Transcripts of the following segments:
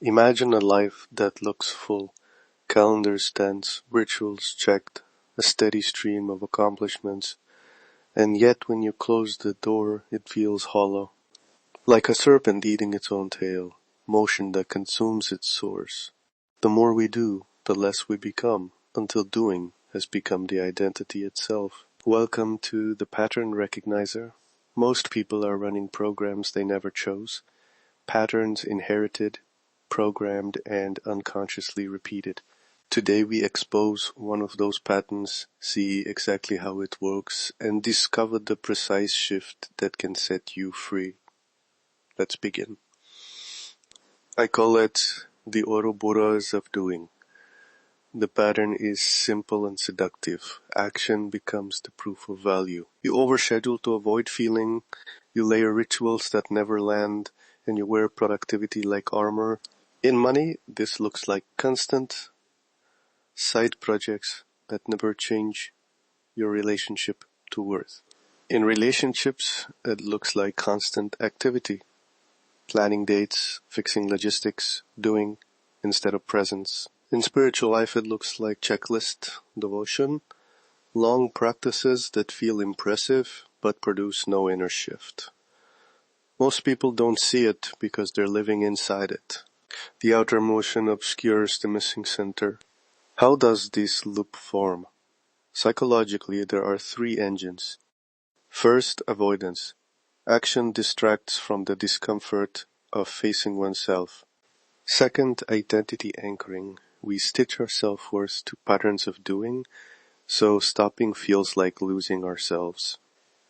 Imagine a life that looks full, calendars tense, rituals checked, a steady stream of accomplishments, and yet when you close the door it feels hollow, like a serpent eating its own tail, motion that consumes its source. The more we do, the less we become, until doing has become the identity itself. Welcome to the Pattern Recognizer. Most people are running programs they never chose, patterns inherited, programmed, and unconsciously repeated. Today we expose one of those patterns, see exactly how it works, and discover the precise shift that can set you free. Let's begin. I call it the Ouroboros of doing. The pattern is simple and seductive. Action becomes the proof of value. You overschedule to avoid feeling, you layer rituals that never land, and you wear productivity like armor. In money, this looks like constant side projects that never change your relationship to worth. In relationships, it looks like constant activity, planning dates, fixing logistics, doing instead of presence. In spiritual life, it looks like checklist, devotion, long practices that feel impressive but produce no inner shift. Most people don't see it because they're living inside it. The outer motion obscures the missing center. How does this loop form? Psychologically, there are three engines. First, avoidance. Action distracts from the discomfort of facing oneself. Second, identity anchoring. We stitch our self-worth to patterns of doing, so stopping feels like losing ourselves.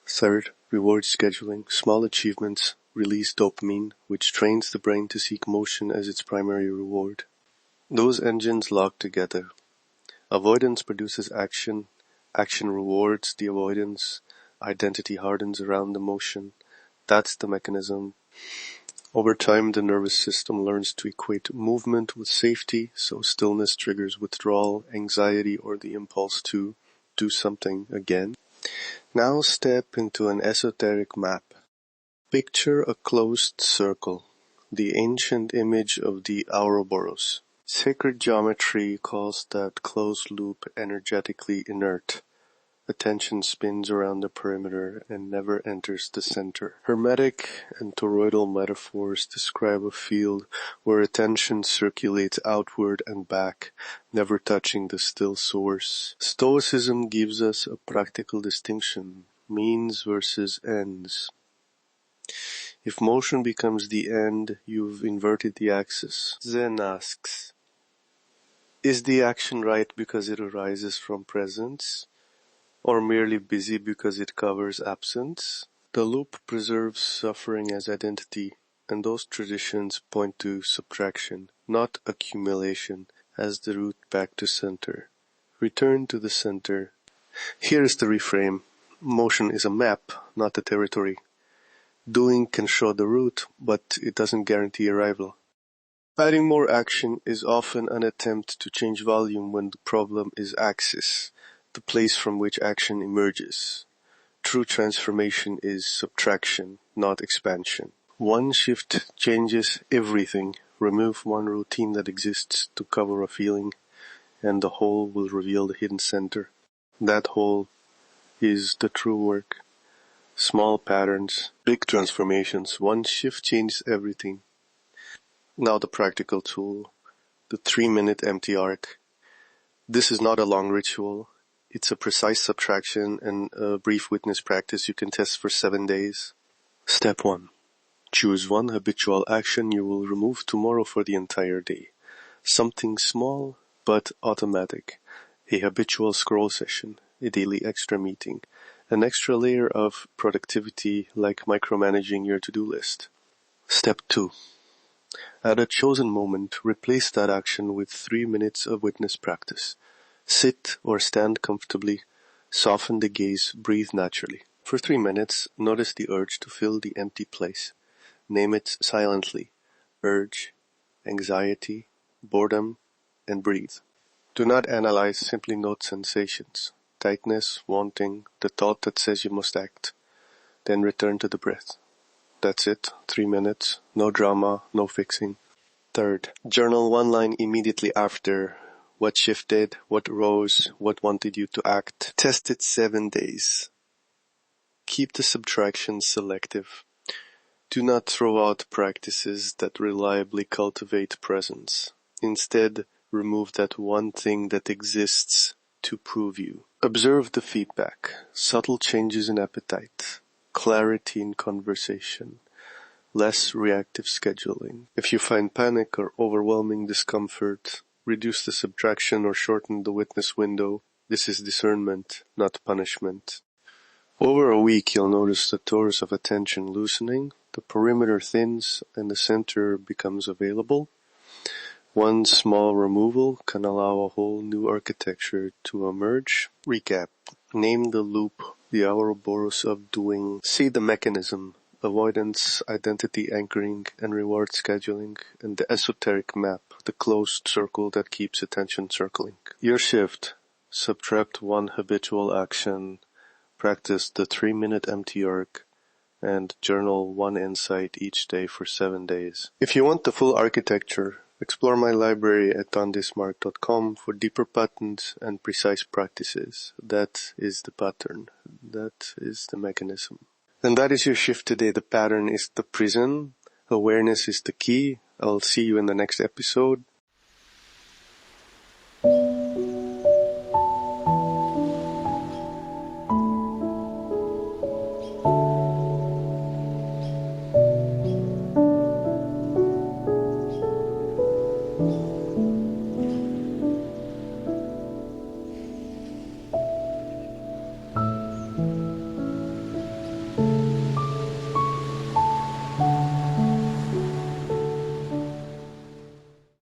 Third, reward scheduling. Small achievements release dopamine, which trains the brain to seek motion as its primary reward. Those engines lock together. Avoidance produces action, action rewards the avoidance, identity hardens around the motion. That's the mechanism. Over time, the nervous system learns to equate movement with safety, so stillness triggers withdrawal, anxiety, or the impulse to do something again. Now step into an esoteric map. Picture a closed circle, the ancient image of the Ouroboros. Sacred geometry calls that closed loop energetically inert. Attention spins around the perimeter and never enters the center. Hermetic and toroidal metaphors describe a field where attention circulates outward and back, never touching the still source. Stoicism gives us a practical distinction, means versus ends. If motion becomes the end, you've inverted the axis. Zen asks, is the action right because it arises from presence? Or merely busy because it covers absence? The loop preserves suffering as identity, and those traditions point to subtraction, not accumulation, as the route back to center. Return to the center. Here is the reframe. Motion is a map, not a territory. Doing can show the route, but it doesn't guarantee arrival. Adding more action is often an attempt to change volume when the problem is axis, the place from which action emerges. True transformation is subtraction, not expansion. One shift changes everything. Remove one routine that exists to cover a feeling, and the whole will reveal the hidden center. That whole is the true work. Small patterns, big transformations. One shift changes everything. Now the practical tool, the 3-minute empty arc. This is not a long ritual. It's a precise subtraction and a brief witness practice you can test for 7 days. Step 1. Choose one habitual action you will remove tomorrow for the entire day. Something small but automatic. A habitual scroll session, a daily extra meeting, an extra layer of productivity like micromanaging your to-do list. Step 2. At a chosen moment, replace that action with 3 minutes of witness practice. Sit or stand comfortably, soften the gaze, breathe naturally. For 3 minutes, notice the urge to fill the empty place. Name it silently. Urge, anxiety, boredom, and breathe. Do not analyze, simply note sensations. Tightness, wanting, the thought that says you must act. Then return to the breath. That's it. 3 minutes. No drama, no fixing. Third, journal one line immediately after. What shifted, what rose, what wanted you to act. Test it 7 days. Keep the subtractions selective. Do not throw out practices that reliably cultivate presence. Instead, remove that one thing that exists to prove you. Observe the feedback, subtle changes in appetite, clarity in conversation, less reactive scheduling. If you find panic or overwhelming discomfort, reduce the subtraction or shorten the witness window. This is discernment, not punishment. Over a week, you'll notice the torus of attention loosening, the perimeter thins, and the center becomes available. One small removal can allow a whole new architecture to emerge. Recap. Name the loop, the Ouroboros of doing. See the mechanism, avoidance, identity anchoring, and reward scheduling, and the esoteric map, the closed circle that keeps attention circling. Your shift. Subtract one habitual action, practice the 3-minute empty arc, and journal one insight each day for 7 days. If you want the full architecture, explore my library at desmarques.com for deeper patterns and precise practices. That is the pattern. That is the mechanism. And that is your shift today. The pattern is the prison. Awareness is the key. I'll see you in the next episode.